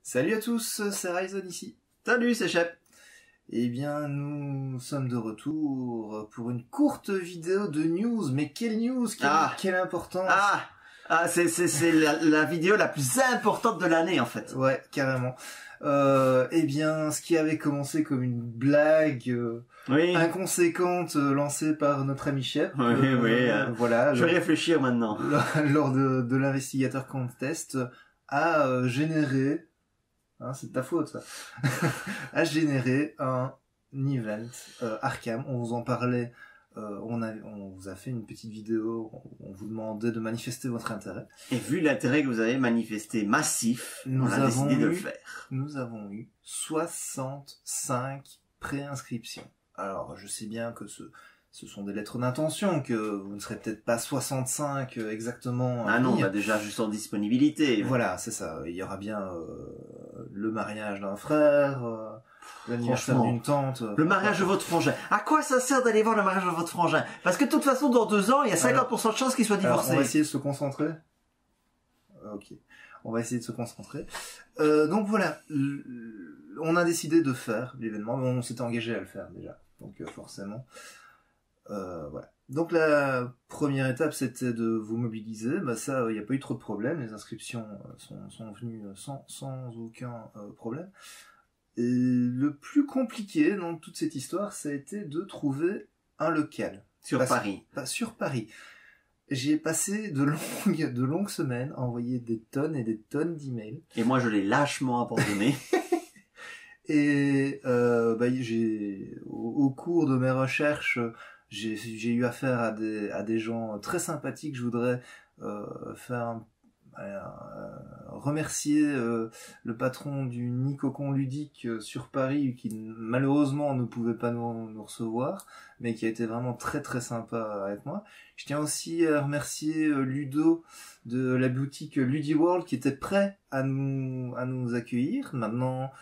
Salut à tous, c'est Ryzen ici. Salut, c'est Shep. Eh bien, nous sommes de retour pour une courte vidéo de news. Mais quelle news, quelle importance. C'est la vidéo la plus importante de l'année, en fait. Ouais, carrément. Eh bien, ce qui avait commencé comme une blague inconséquente lancée par notre ami Shep. Voilà. Je vais réfléchir maintenant. Lors de l'investigateur contest, a généré... c'est de ta faute, ça. a généré un event Arkham. On vous en parlait. On vous a fait une petite vidéo. On vous demandait de manifester votre intérêt. Et vu l'intérêt que vous avez manifesté massif, on a décidé de le faire. Nous avons eu 65 préinscriptions. Alors, je sais bien que ce sont des lettres d'intention, que vous ne serez peut-être pas 65 exactement. Ah non, déjà juste en disponibilité. Voilà, c'est ça. Il y aura bien le mariage d'un frère, l'anniversaire d'une tante. Le mariage de votre frangin. À quoi ça sert d'aller voir le mariage de votre frangin? Parce que de toute façon, dans 2 ans, il y a 50% de chances qu'il soit divorcé. On va essayer de se concentrer. Ok. On va essayer de se concentrer. Donc voilà. On a décidé de faire l'événement, mais on s'était engagé à le faire déjà. Donc forcément... voilà. Donc la première étape, c'était de vous mobiliser. Ça, il n'y a pas eu trop de problèmes. Les inscriptions sont venues sans aucun problème. Et le plus compliqué dans toute cette histoire, ça a été de trouver un local. Paris. Pas sur Paris. J'ai passé de longues semaines à envoyer des tonnes et des tonnes d'emails. Et moi, je l'ai lâchement abandonné. Et au cours de mes recherches, j'ai eu affaire à des gens très sympathiques. Je voudrais remercier le patron du Nid Cocon Ludique sur Paris, qui malheureusement ne pouvait pas nous recevoir, mais qui a été vraiment très très sympa avec moi. Je tiens aussi à remercier Ludo de la boutique LudiWorld, qui était prêt à nous accueillir. Maintenant,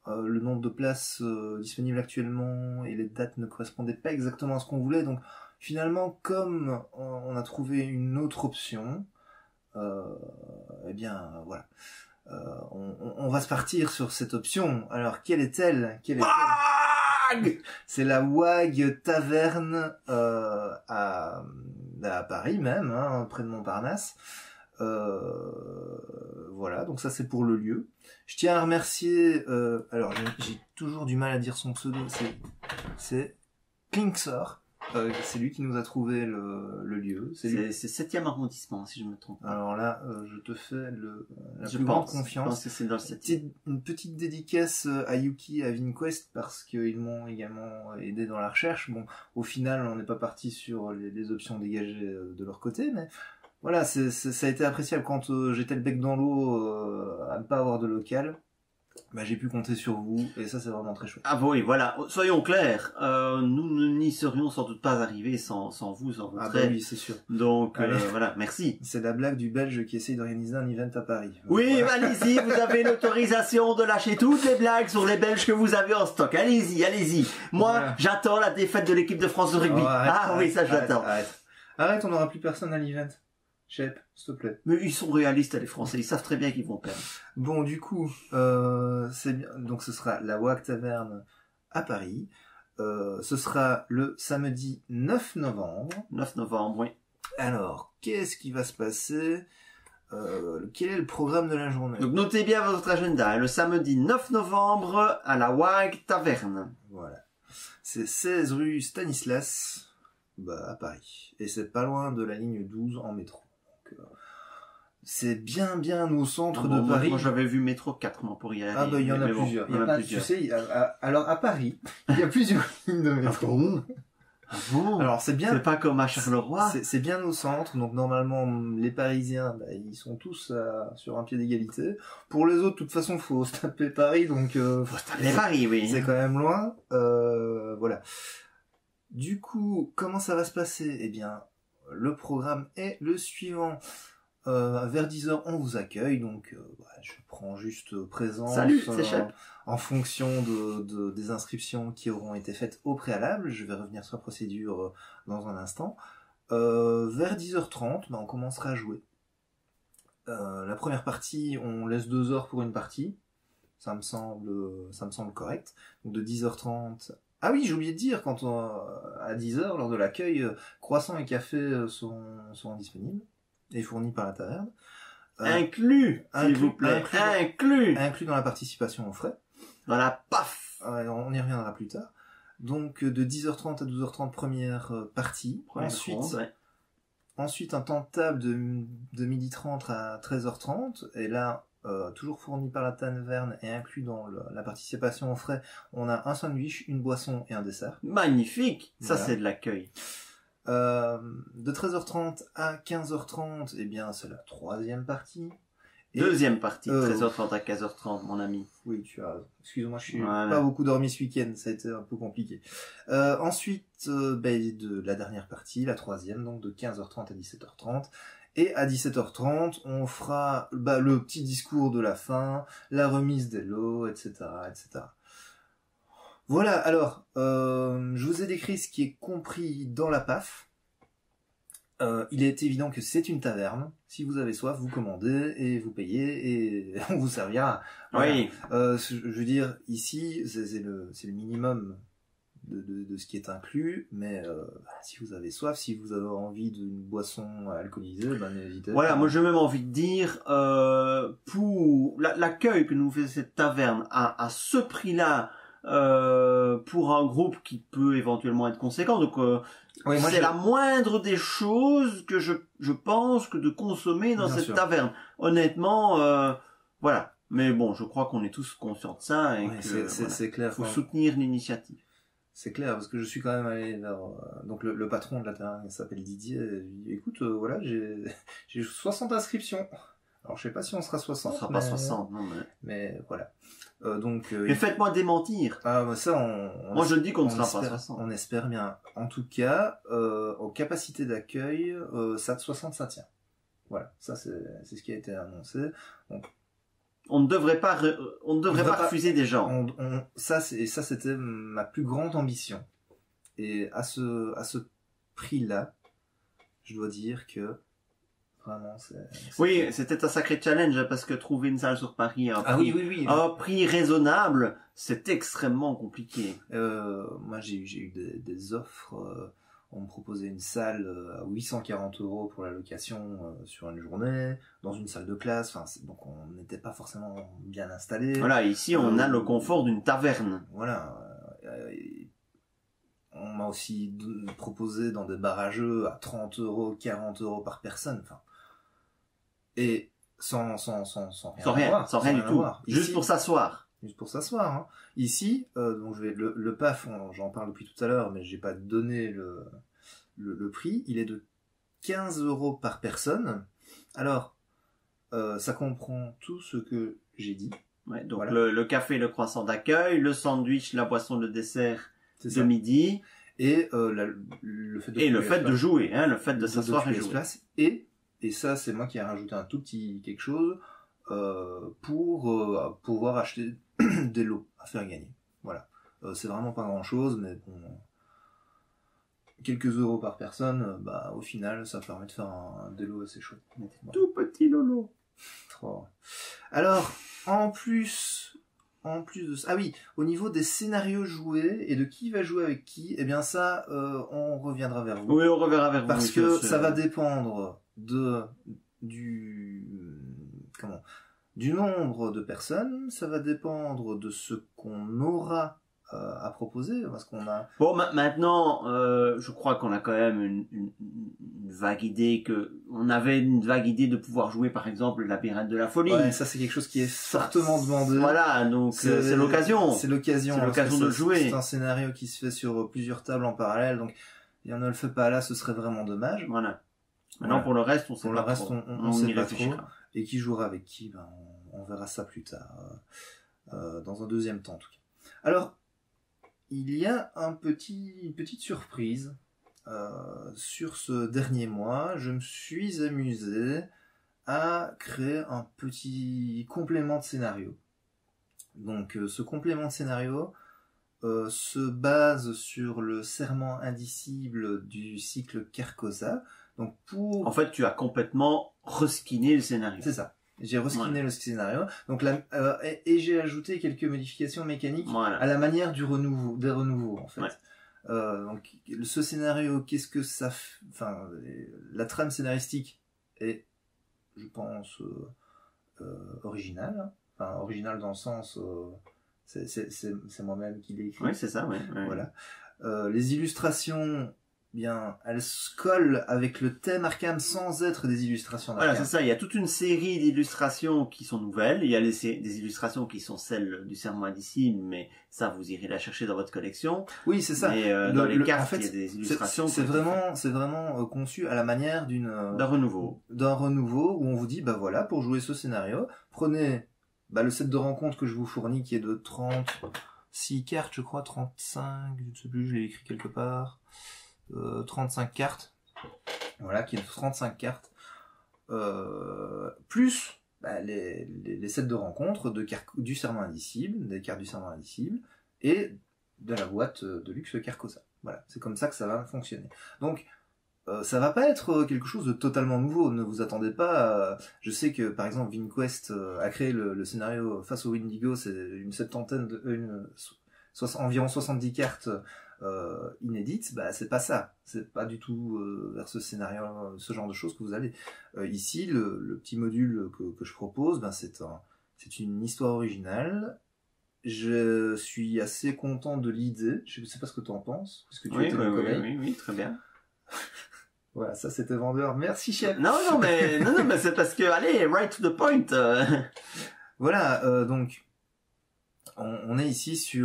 le nombre de places disponibles actuellement et les dates ne correspondaient pas exactement à ce qu'on voulait. Donc finalement, comme on a trouvé une autre option, eh bien voilà, on va se partir sur cette option. Alors quelle est-elle? C'est la WAG Taverne à Paris même, près de Montparnasse. Voilà, donc ça c'est pour le lieu. Je tiens à remercier, alors j'ai toujours du mal à dire son pseudo, c'est Klingsor. C'est lui qui nous a trouvé le lieu. C'est 7e arrondissement, si je me trompe. Alors là, je te fais la plus grande confiance. Je pense que c'est dans le 7e. Une petite dédicace à Yuki, à VinQuest, parce qu'ils m'ont également aidé dans la recherche. Bon, au final, on n'est pas parti sur les options dégagées de leur côté, mais voilà, ça a été appréciable quand j'étais le bec dans l'eau à ne pas avoir de local. J'ai pu compter sur vous, et ça c'est vraiment très chouette. Ah oui, voilà, soyons clairs, nous n'y serions sans doute pas arrivés sans vous, sans votre aide. Oui, c'est sûr. Donc voilà, merci. C'est la blague du Belge qui essaye d'organiser un event à Paris. Oui, voilà. Allez-y, vous avez l'autorisation de lâcher toutes les blagues sur les Belges que vous avez en stock. Allez-y. Moi, j'attends la défaite de l'équipe de France de rugby. Oui, ça je l'attends. Arrête, on n'aura plus personne à l'event. Shep, s'il te plaît. Mais ils sont réalistes, les Français, ils savent très bien qu'ils vont perdre. Bon, du coup, c'est bien. Donc ce sera la WAG Taverne à Paris. Ce sera le samedi 9 novembre. 9 novembre, oui. Alors, qu'est-ce qui va se passer? Quel est le programme de la journée? Donc notez bien votre agenda. Le samedi 9 novembre à la WAG Taverne. Voilà. C'est 16 rue Stanislas, à Paris. Et c'est pas loin de la ligne 12 en métro. C'est bien au centre de Paris. Moi j'avais vu métro 4 pour y aller. Il y en a plusieurs. Tu sais, alors à Paris, il y a plusieurs lignes de métro. Ah bon? Alors c'est bien. C'est pas comme à Charleroi. C'est bien au centre, donc normalement les Parisiens, ils sont tous sur un pied d'égalité. Pour les autres, de toute façon, faut se taper Paris, donc faut se taper Paris, oui. C'est quand même loin. Voilà. Du coup, comment ça va se passer? Eh bien, le programme est le suivant. Vers 10h, on vous accueille, donc je prends juste présence. Salut, c'est Shep. En fonction des inscriptions qui auront été faites au préalable. Je vais revenir sur la procédure dans un instant. Vers 10h30, on commencera à jouer. La première partie, on laisse 2 heures pour une partie. ça me semble correct. Donc de 10h30. Ah oui, j'ai oublié de dire, à 10h, lors de l'accueil, croissants et café sont disponibles et fournis par la taverne. Inclus, s'il vous plaît. Inclus dans la participation aux frais. Dans la PAF. On y reviendra plus tard. Donc de 10h30 à 12h30, première partie. Ensuite, un temps de table de 12h30 à 13h30. Et là, toujours fourni par la taverne et inclus dans la participation aux frais, on a un sandwich, une boisson et un dessert. Magnifique. Ça, Voilà. c'est de l'accueil. De 13h30 à 15h30, eh bien, c'est la troisième partie. Deuxième partie, 13h30 à 15h30, mon ami. Oui, tu as raison. Excuse-moi, je suis pas beaucoup dormi ce week-end, ça a été un peu compliqué. Ensuite, de la dernière partie, la troisième, donc de 15h30 à 17h30. Et à 17h30, on fera le petit discours de la fin, la remise des lots, etc., etc. Voilà, alors, je vous ai décrit ce qui est compris dans la PAF. Il est évident que c'est une taverne. Si vous avez soif, vous commandez et vous payez et on vous servira. Voilà. Oui. Je veux dire, ici, c'est le minimum de ce qui est inclus, mais si vous avez soif, si vous avez envie d'une boisson alcoolisée, n'hésitez pas. Voilà, moi j'ai même envie de dire, pour l'accueil que nous fait cette taverne à ce prix-là, pour un groupe qui peut éventuellement être conséquent, donc c'est la moindre des choses que je pense que de consommer dans cette taverne. Honnêtement, voilà. Mais bon, je crois qu'on est tous conscients de ça et que c'est clair. Faut soutenir l'initiative. C'est clair, parce que je suis quand même allé vers... donc le patron de la taverne, il s'appelle Didier, et il dit, écoute, voilà, j'ai 60 inscriptions. Alors je sais pas si on sera 60. On sera pas 60, non mais voilà. Mais faites-moi démentir. Ah, ça, moi je dis qu'on ne sera pas 60. On espère bien. En tout cas, aux capacités d'accueil, ça de 60, ça tient. Voilà, ça c'est ce qui a été annoncé. Donc, on ne devrait pas refuser des gens. Ça c'était ma plus grande ambition. Et à ce prix-là, je dois dire que vraiment oui, c'était un sacré challenge parce que trouver une salle sur Paris à un prix raisonnable, c'est extrêmement compliqué. Moi j'ai eu des offres. On me proposait une salle à 840 € pour la location sur une journée, dans une salle de classe. Enfin, donc on n'était pas forcément bien installé. Voilà, ici on a le confort d'une taverne. Voilà. On m'a aussi proposé dans des barrageux à 30 €, 40 € par personne. Enfin, et sans rien du tout. Juste ici, pour s'asseoir. Juste pour s'asseoir. Hein. Ici, donc le PAF, j'en parle depuis tout à l'heure, mais j'ai pas donné le prix. Il est de 15 € par personne. Alors, ça comprend tout ce que j'ai dit. Ouais, donc voilà. Le café, le croissant d'accueil, le sandwich, la boisson, le dessert de midi. Et le fait de jouer, hein, le fait de s'asseoir et jouer. Et ça, c'est moi qui ai rajouté un tout petit quelque chose pour pouvoir acheter des lots à faire gagner. Voilà. C'est vraiment pas grand chose, mais bon, quelques euros par personne, au final, ça permet de faire des lots assez chouettes. Voilà. Tout petit lolo. Trop. Alors, en plus de ça, ah oui, au niveau des scénarios joués et de qui va jouer avec qui, eh bien ça, on reviendra vers vous. Oui, on reviendra vers vous. Parce que ça va dépendre du nombre de personnes, ça va dépendre de ce qu'on aura à proposer, parce qu'on a... Bon, maintenant, je crois qu'on a quand même une vague idée on avait une vague idée de pouvoir jouer, par exemple, le labyrinthe de la folie. Ouais, ça c'est quelque chose qui est fortement demandé. Voilà, donc c'est l'occasion. C'est l'occasion de jouer. C'est un scénario qui se fait sur plusieurs tables en parallèle, donc si on ne le fait pas là, ce serait vraiment dommage. Voilà. Maintenant, pour le reste, on sait pas trop. On sait pas trop. Et qui jouera avec qui, on verra ça plus tard, dans un deuxième temps en tout cas. Alors, il y a une petite surprise sur ce dernier mois. Je me suis amusé à créer un petit complément de scénario. Donc, ce complément de scénario se base sur le serment indicible du cycle Carcosa. Donc en fait, tu as complètement reskiné le scénario. C'est ça. J'ai reskiné Ouais. le scénario. Donc et j'ai ajouté quelques modifications mécaniques Voilà. à la manière des renouveaux en fait. Ouais. Donc ce scénario, qu'est-ce que ça enfin la trame scénaristique est, je pense, originale. Hein. Enfin originale dans le sens c'est moi-même qui l'ai écrit. Oui, c'est ça, ouais. Voilà. Les illustrations, bien, elles se collent avec le thème Arkham sans être des illustrations d'Arkham. Voilà, c'est ça. Il y a toute une série d'illustrations qui sont nouvelles. Il y a des illustrations qui sont celles du Serment Indicible, mais ça, vous irez la chercher dans votre collection. Oui, c'est ça. Mais dans les cartes, en fait, il y a des illustrations. C'est vraiment conçu à la manière d'un renouveau. D'un renouveau où on vous dit, bah voilà, pour jouer ce scénario, prenez le set de rencontres que je vous fournis qui est de 36 cartes, je crois, 35, je ne sais plus, je l'ai écrit quelque part. 35 cartes, voilà, qui est de 35 cartes, plus les sets de rencontres du Serment Indicible, des cartes du Serment Indicible, et de la boîte de luxe Carcosa. Voilà, c'est comme ça que ça va fonctionner. Donc, ça va pas être quelque chose de totalement nouveau, ne vous attendez pas je sais que, par exemple, VinQuest a créé le scénario face au Windigo, c'est une septantaine environ 70 cartes inédites, c'est pas ça, c'est pas du tout vers ce scénario, ce genre de choses que vous allez. Ici, le petit module que je propose, c'est une histoire originale. Je suis assez content de l'idée, je sais pas ce que tu en penses, parce que tu étais mon collègue. Oui, très bien. Voilà, ça c'était vendeur, merci chef. Non, mais c'est parce que, allez, right to the point. Voilà, donc, on est ici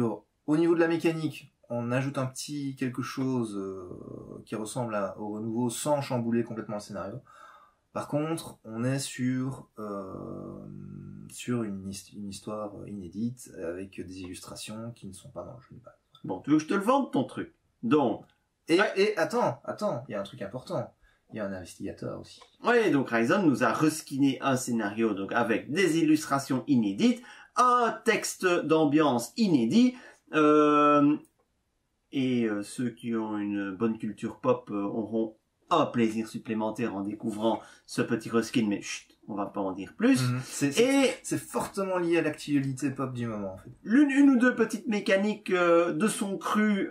au niveau de la mécanique, on ajoute un petit quelque chose qui ressemble au renouveau sans chambouler complètement le scénario. Par contre, on est sur une histoire inédite avec des illustrations qui ne sont pas dans le jeu de base. Bon, tu veux que je te le vende ton truc? Donc. Et attends, il y a un truc important. Il y a un investigateur aussi. Oui, donc Ryzen nous a reskiné un scénario donc avec des illustrations inédites, un texte d'ambiance inédit, et ceux qui ont une bonne culture pop auront un plaisir supplémentaire en découvrant ce petit reskin, mais chut, on va pas en dire plus. C'est fortement lié à l'actualité pop du moment, en fait. Une ou deux petites mécaniques de son cru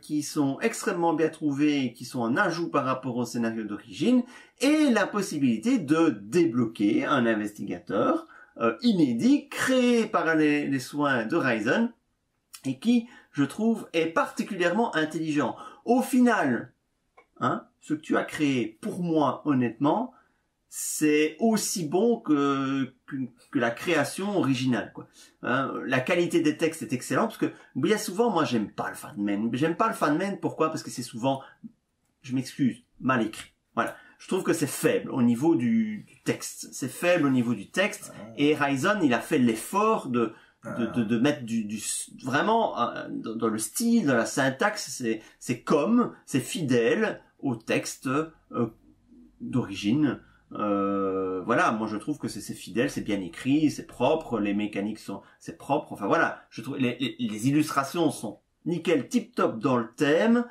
qui sont extrêmement bien trouvées et qui sont un ajout par rapport au scénario d'origine, et la possibilité de débloquer un investigateur inédit créé par les soins de Ryzen et qui, je trouve, est particulièrement intelligent. Au final, ce que tu as créé, pour moi, honnêtement, c'est aussi bon que la création originale, quoi. La qualité des textes est excellente parce que bien souvent, moi, j'aime pas le fanman. J'aime pas le fanman, pourquoi? Parce que c'est souvent, je m'excuse, mal écrit. Voilà. Je trouve que c'est faible au niveau du texte. C'est faible au niveau du texte. Et Ryzen, il a fait l'effort de mettre vraiment dans le style, dans la syntaxe, c'est fidèle au texte d'origine. Voilà, moi je trouve que c'est fidèle, c'est bien écrit, c'est propre, les mécaniques c'est propre. Enfin voilà, je trouve les illustrations sont nickel, tip top dans le thème,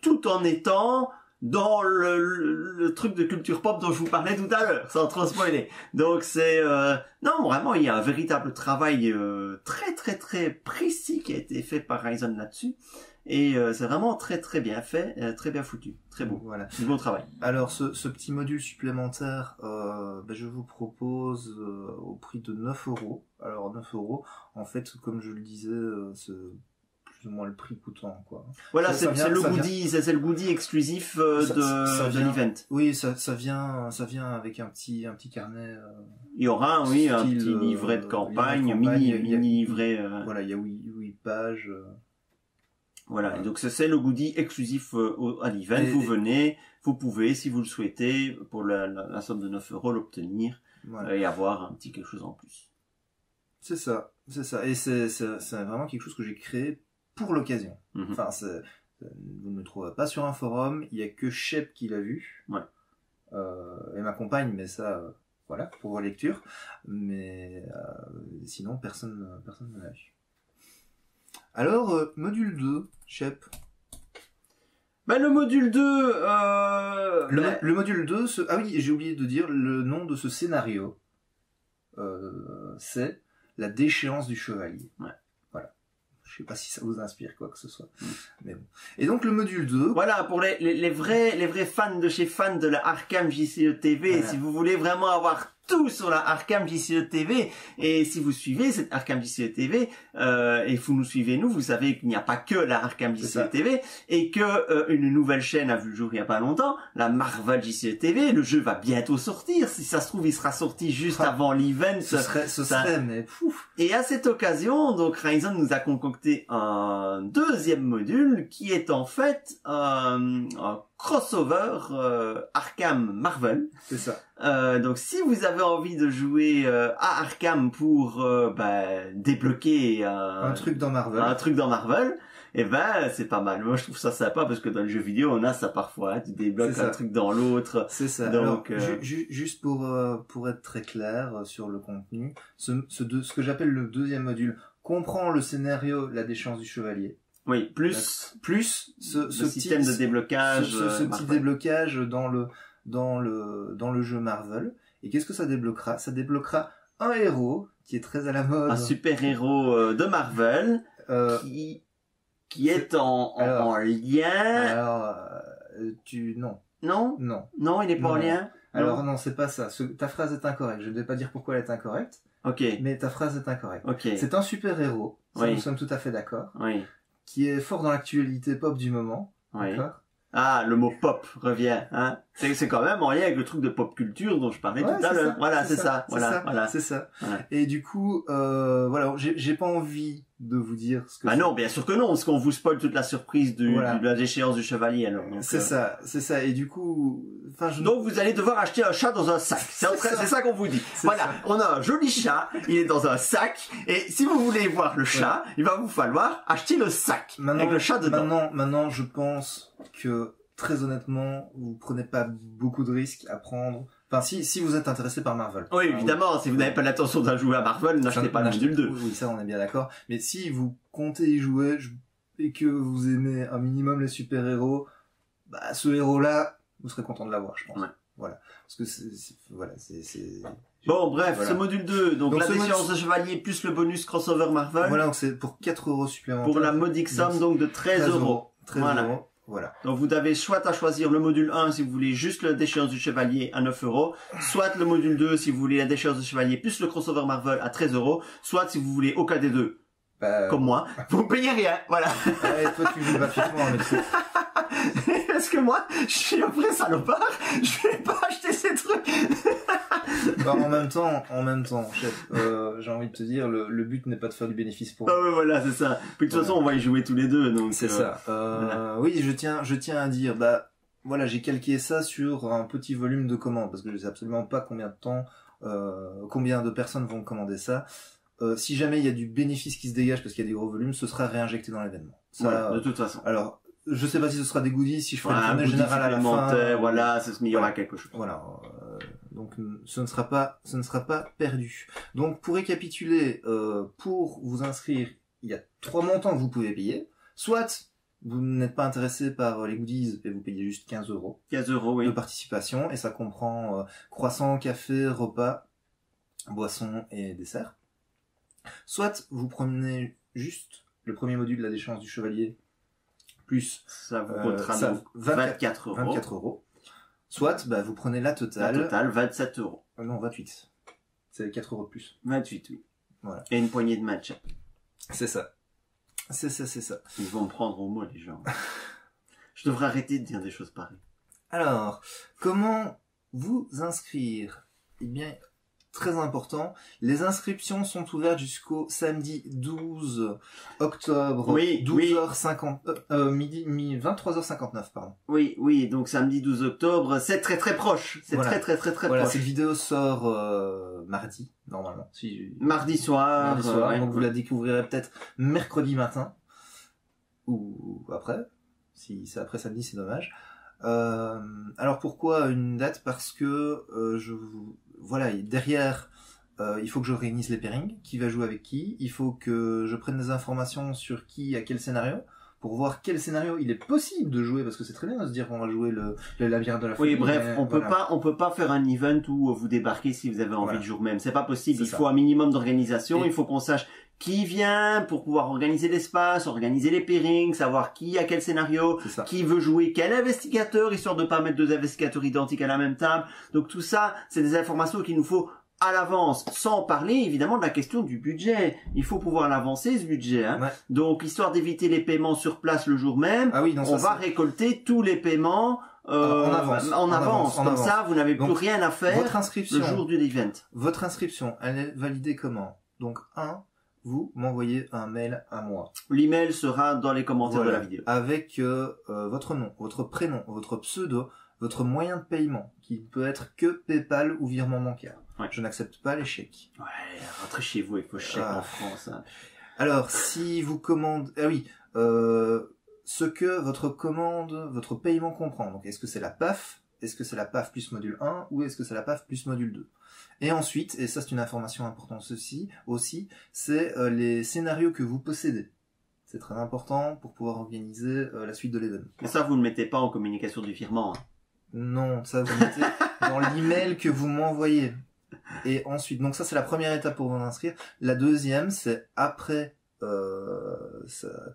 tout en étant dans le truc de culture pop dont je vous parlais tout à l'heure, sans trop spoiler. Donc c'est non, vraiment il y a un véritable travail très très très précis qui a été fait par Ryzen là-dessus. Et c'est vraiment très très bien fait, très bien foutu, très beau. Voilà. Du bon travail. Alors ce petit module supplémentaire, je vous propose au prix de 9€. Alors 9€, en fait, comme je le disais, c'est plus ou moins le prix coûtant, quoi. Voilà, c'est le goodie exclusif de l'event. Oui, ça vient avec un petit carnet. Il y aura, un petit livret de campagne, mini livret. Voilà, il y a 8 pages. Voilà, et donc c'est le goodie exclusif à l'event. Vous venez, vous pouvez, si vous le souhaitez, pour la somme de 9€ l'obtenir, et avoir un petit quelque chose en plus. C'est ça. Et c'est vraiment quelque chose que j'ai créé pour l'occasion. Enfin, vous ne me trouverez pas sur un forum, il y a que Shep qui l'a vu. Ouais. Et ma compagne, mais ça, voilà, pour vos lectures. Mais sinon, personne ne l'a vu. Alors, module 2, Shep. Le module 2... Le module 2, ah oui, j'ai oublié de dire le nom de ce scénario. c'est la déchéance du chevalier. Ouais. Voilà. Je sais pas si ça vous inspire quoi que ce soit. Mais bon. Et donc le module 2. Voilà, pour les vrais fans de chez fans de la Arkham JCE TV, Voilà. si vous voulez vraiment avoir tout sur la Arkham JCE TV, et si vous suivez cette Arkham JCE TV, et vous nous suivez nous, vous savez qu'il n'y a pas que la Arkham JCE TV, et que une nouvelle chaîne a vu le jour il y a pas longtemps, la Marvel JCE TV, le jeu va bientôt sortir, si ça se trouve il sera sorti juste avant l'event. Ce serait, mais pouf. Et à cette occasion, donc Ryzen nous a concocté un deuxième module qui est en fait un crossover Arkham Marvel. C'est ça. Donc si vous avez envie de jouer à Arkham pour débloquer Un truc dans Marvel. Et ben c'est pas mal. Moi je trouve ça sympa parce que dans le jeu vidéo on a ça parfois, hein, tu débloques un truc dans l'autre. C'est ça. Donc juste pour être très clair sur le contenu, ce que j'appelle le deuxième module comprend le scénario la déchéance du chevalier. Oui, plus ce système de déblocage, ce petit déblocage dans le jeu Marvel. Et qu'est-ce que ça débloquera? Ça débloquera un héros qui est très à la mode. Un super héros de Marvel qui est en lien. Alors, Non, il n'est pas en lien. Alors non, c'est pas ça. Ta phrase est incorrecte. Je ne vais pas dire pourquoi elle est incorrecte. Ok. Mais ta phrase est incorrecte. Ok. C'est un super héros. Ça, Oui. nous sommes tout à fait d'accord. Oui. Qui est fort dans l'actualité pop du moment. Oui. D'accord. Ah, le mot pop revient, hein. C'est quand même en lien avec le truc de pop culture dont je parlais tout à l'heure. Voilà, c'est ça. Voilà. C'est ça. Et du coup, voilà, j'ai pas envie de vous dire ce que Ah non, bien sûr que non, parce qu'on vous spoil toute la surprise de la déchéance du chevalier, alors. C'est ça. Et du coup, donc vous allez devoir acheter un chat dans un sac. C'est ça qu'on vous dit. Voilà. Ça. On a un joli chat, il est dans un sac, et si vous voulez voir le chat, il va vous falloir acheter le sac. Avec le chat dedans. Maintenant, je pense que, très honnêtement, vous prenez pas beaucoup de risques à prendre. Enfin, si vous êtes intéressé par Marvel. Oui, évidemment, si vous n'avez pas l'intention de jouer à Marvel, n'achetez pas le module 2. Oui, ça, on est bien d'accord. Mais si vous comptez y jouer, et que vous aimez un minimum les super-héros, bah, ce héros-là, vous serez content de l'avoir, je pense. Ouais. Voilà. Parce que c'est... Bon, bref, ce module 2, donc la déchéance de chevalier plus le bonus crossover Marvel. Voilà, donc c'est pour 4 euros supplémentaires. Pour la modique somme, donc de 13 euros. 13 euros. Voilà. Donc vous avez soit à choisir le module 1 si vous voulez juste la déchéance du chevalier à 9 euros, soit le module 2 si vous voulez la déchéance du chevalier plus le crossover Marvel à 13 euros, soit si vous voulez aucun des deux, comme moi, vous ne payez rien, voilà. Et toi tu joues gratuitement avec ça. Parce que moi, je suis un vrai salopard, je vais pas acheter ces trucs. Bah, en même temps, chef, j'ai envie de te dire, le but n'est pas de faire du bénéfice pour. Ah ouais, voilà, c'est ça. Puis de toute façon, on va y jouer tous les deux, donc. C'est ça. Voilà. Oui, je tiens à dire, voilà, j'ai calqué ça sur un petit volume de commandes, parce que je sais absolument pas combien de personnes vont commander ça. Si jamais il y a du bénéfice qui se dégage parce qu'il y a des gros volumes, ce sera réinjecté dans l'événement. Ça, de toute façon. Alors, je sais pas si ce sera des goodies, si je ferai une tournée générale à la fin. Voilà, il y aura quelque chose. Voilà. Donc, ce ne sera pas perdu. Donc, pour récapituler, pour vous inscrire, il y a 3 montants que vous pouvez payer. Soit, vous n'êtes pas intéressé par les goodies et vous payez juste 15 euros. 15 euros, oui. De participation, et ça comprend croissant, café, repas, boissons et dessert. Soit, vous prenez juste le premier module de la déchéance du chevalier, plus ça vous coûtera 24 euros. 24 euros. Soit, vous prenez la totale. La totale, 27 euros. Non, 28. C'est 4 euros de plus. 28, oui. Voilà. Et une poignée de match. C'est ça. C'est ça. Ils vont me prendre au mot, les gens. Je devrais arrêter de dire des choses pareilles. Alors, comment vous inscrire? Eh bien, très important, les inscriptions sont ouvertes jusqu'au samedi 12 octobre, oui, 12h50, 23h59, pardon. Oui, donc samedi 12 octobre, c'est très très proche. C'est voilà. très voilà, proche. Cette vidéo sort mardi, normalement. Mardi soir. Donc vous la découvrirez peut-être mercredi matin, ou après. Si c'est après samedi, c'est dommage. Alors pourquoi une date? Parce que voilà, derrière, il faut que je réunisse les pairings, qui va jouer avec qui, il faut que je prenne des informations sur qui a quel scénario, pour voir quel scénario il est possible de jouer, parce que c'est très bien de se dire qu'on va jouer le labyrinthe de la folie. Oui, bref, on peut pas faire un event où vous débarquez si vous avez envie le jour même. C'est pas possible. Il faut un minimum d'organisation. Il faut qu'on sache qui vient pour pouvoir organiser l'espace, organiser les pairings, savoir qui a quel scénario, qui veut jouer quel investigateur, histoire de pas mettre 2 investigateurs identiques à la même table. Donc tout ça, c'est des informations qu'il nous faut à l'avance, sans parler évidemment de la question du budget. Il faut pouvoir l'avancer ce budget. Hein. Ouais. Donc histoire d'éviter les paiements sur place le jour même, on va récolter tous les paiements en avance. Comme ça, vous n'avez plus rien à faire le jour de l'event. Votre inscription, elle est validée comment? Donc vous m'envoyez un mail à moi. L'email sera dans les commentaires de la vidéo. Avec votre nom, votre prénom, votre pseudo, votre moyen de paiement, qui peut être que PayPal ou virement bancaire. Ouais. Je n'accepte pas les chèques. Ouais, rentrez chez vous avec vos chèques en France. Hein. Alors, si vous commandez... Ah oui, ce que votre commande, votre paiement comprend. Donc, est-ce que c'est la PAF? Est-ce que c'est la PAF plus module 1? Ou est-ce que c'est la PAF plus module 2? Et ensuite, et ça c'est une information importante aussi, c'est les scénarios que vous possédez. C'est très important pour pouvoir organiser la suite de l'événement. Mais ça, vous ne mettez pas en communication du virement. Hein. Non, ça vous mettez dans l'email que vous m'envoyez. Et ensuite, donc ça c'est la première étape pour vous inscrire. La deuxième, c'est après que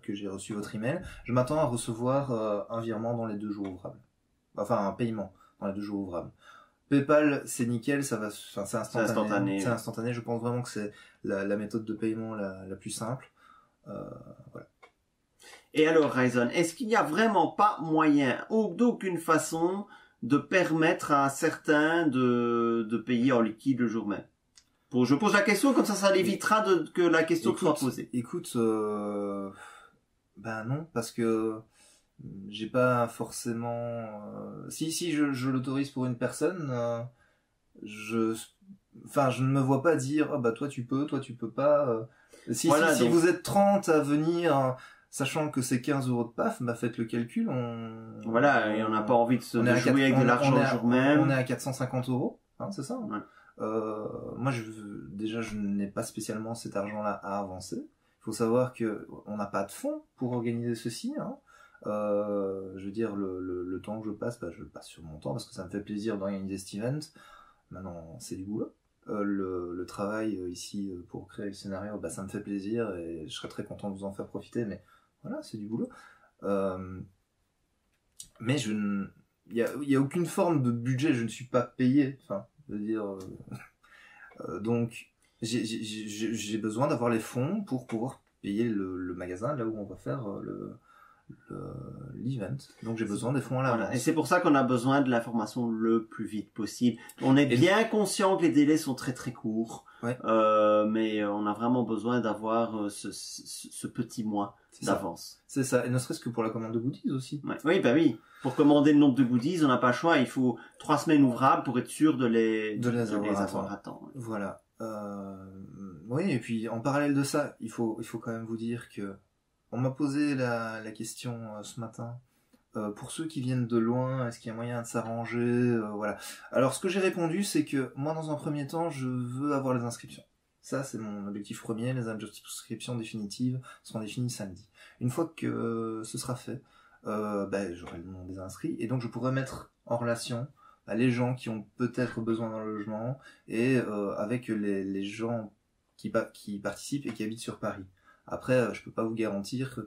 j'ai reçu votre email, je m'attends à recevoir un virement dans les 2 jours ouvrables. Enfin, un paiement dans les 2 jours ouvrables. PayPal, c'est nickel, c'est instantané. C'est instantané. Je pense vraiment que c'est la méthode de paiement la plus simple. Voilà. Et alors, Ryzen, est-ce qu'il n'y a vraiment pas moyen, ou d'aucune façon, de permettre à certains de payer en liquide le jour même? Je pose la question, comme ça l'évitera que la question soit posée. Écoute, ben non, parce que j'ai pas forcément... Si je l'autorise pour une personne, je ne me vois pas dire ah bah toi tu peux pas. Si vous êtes 30 à venir, sachant que c'est 15 € de PAF, bah faites le calcul. Et on n'a pas envie de jouer avec de l'argent le jour même. On est à 450 €, hein, c'est ça. Ouais. Moi je n'ai pas spécialement cet argent-là à avancer. Il faut savoir que on n'a pas de fonds pour organiser ceci. Hein. Je veux dire le temps que je passe sur mon temps parce que ça me fait plaisir d'organiser cet event. Maintenant c'est du boulot. Le travail ici pour créer le scénario, ça me fait plaisir et je serais très content de vous en faire profiter, mais voilà, c'est du boulot. Mais il y a aucune forme de budget, je ne suis pas payé. Enfin, je veux dire, donc j'ai besoin d'avoir les fonds pour pouvoir payer le magasin là où on va faire l'event. Donc j'ai besoin des fonds à l'avance. Voilà. Et c'est pour ça qu'on a besoin de l'information le plus vite possible. On est bien conscient que les délais sont très très courts, mais on a vraiment besoin d'avoir ce petit mois d'avance. C'est ça, et ne serait-ce que pour la commande de goodies aussi. Ouais. Oui, oui. Pour commander le nombre de goodies, on n'a pas le choix. Il faut 3 semaines ouvrables pour être sûr de les avoir à temps. Voilà. Oui, et puis en parallèle de ça, il faut quand même vous dire que on m'a posé la question ce matin. Pour ceux qui viennent de loin, est-ce qu'il y a moyen de s'arranger, voilà. Alors ce que j'ai répondu, c'est que moi dans un premier temps, je veux avoir les inscriptions. Ça c'est mon objectif premier. Les inscriptions définitives seront définies samedi. Une fois que ce sera fait, j'aurai le nom des inscrits et donc je pourrai mettre en relation les gens qui ont peut-être besoin d'un logement et avec les gens qui participent et qui habitent sur Paris. Après, je peux pas vous garantir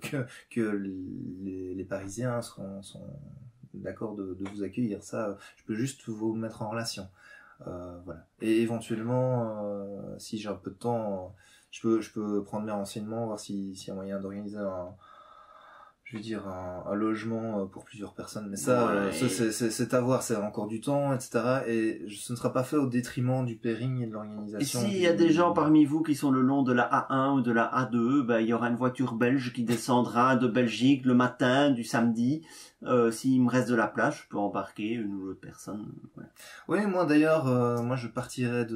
que les Parisiens sont d'accord de vous accueillir. Ça, je peux juste vous mettre en relation. Voilà. Et éventuellement, si j'ai un peu de temps, je peux prendre mes renseignements, voir s'il y a moyen d'organiser un logement pour plusieurs personnes. Mais ça, c'est à voir, c'est encore du temps, etc. Et ce ne sera pas fait au détriment du pairing et de l'organisation. Et s'il y a des gens parmi vous qui sont le long de la A1 ou de la A2, il y aura une voiture belge qui descendra de Belgique le matin du samedi. S'il me reste de la place, je peux embarquer une ou l'autre personne. Voilà. Oui, moi d'ailleurs, je partirai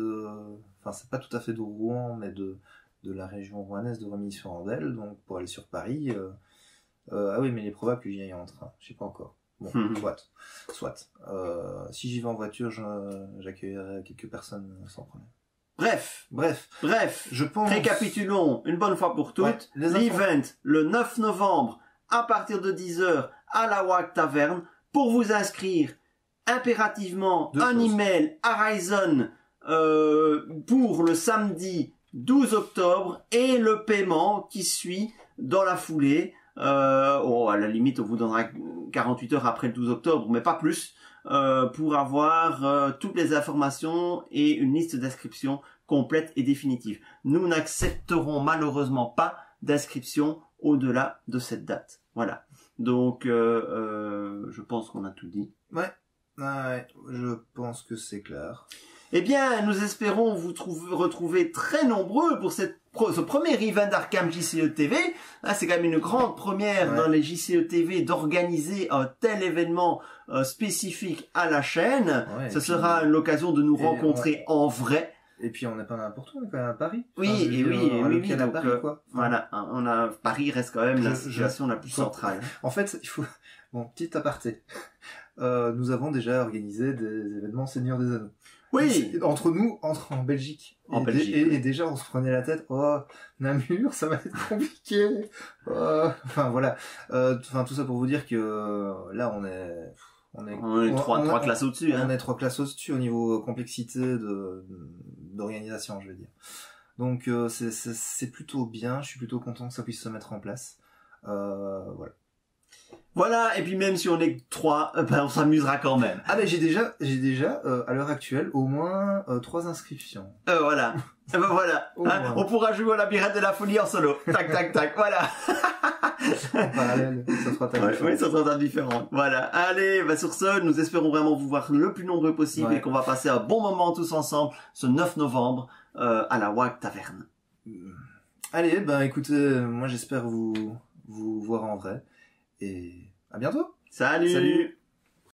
c'est pas tout à fait de Rouen, mais de la région rouennaise de Remilly-sur-Andelle, donc pour aller sur Paris. Ah oui, mais il est probable que j'y aille en train. Je sais pas encore. Bon, soit. Si j'y vais en voiture, j'accueillerai quelques personnes sans problème. Bref. Je pense... Récapitulons une bonne fois pour toutes. L'event, le 9 novembre, à partir de 10h à la WAC Taverne. Pour vous inscrire, impérativement, un email à Ryzen pour le samedi 12 octobre et le paiement qui suit dans la foulée. À la limite, on vous donnera 48 heures après le 12 octobre, mais pas plus, pour avoir toutes les informations et une liste d'inscriptions complète et définitive. Nous n'accepterons malheureusement pas d'inscription au-delà de cette date. Voilà. Donc, je pense qu'on a tout dit. Ouais, je pense que c'est clair. Eh bien, nous espérons vous retrouver très nombreux pour ce premier event d'Arkham JCE TV. C'est quand même une grande première dans les JCE TV d'organiser un tel événement spécifique à la chaîne. Ce sera l'occasion de nous rencontrer en vrai. Et puis on n'est pas n'importe où, on est quand même à Paris. Oui. Donc, Paris, quoi. Voilà, Paris reste quand même la situation la plus centrale. En fait, il faut... Bon, petit aparté. Nous avons déjà organisé des événements Seigneur des Anneaux. Oui. Entre nous, en Belgique. Et déjà, on se prenait la tête. Oh, Namur, ça va être compliqué. Enfin, voilà. Tout ça pour vous dire que là, on est trois classes au-dessus. On est 3 classes au-dessus au niveau complexité d'organisation, je veux dire. Donc, c'est plutôt bien. Je suis plutôt content que ça puisse se mettre en place. Voilà. Voilà, et puis même si on est 3, on s'amusera quand même. Ah ben j'ai déjà à l'heure actuelle au moins 3 inscriptions. Voilà. Voilà. On pourra jouer au labyrinthe de la folie en solo. Tac tac tac. Voilà. En parallèle, ça sera table différente. Oui, ça sera table différente. Voilà. Allez, sur ce, nous espérons vraiment vous voir le plus nombreux possible et qu'on va passer un bon moment tous ensemble ce 9 novembre à la WAC Taverne. Allez, écoutez, moi j'espère vous voir en vrai. Et à bientôt. Salut.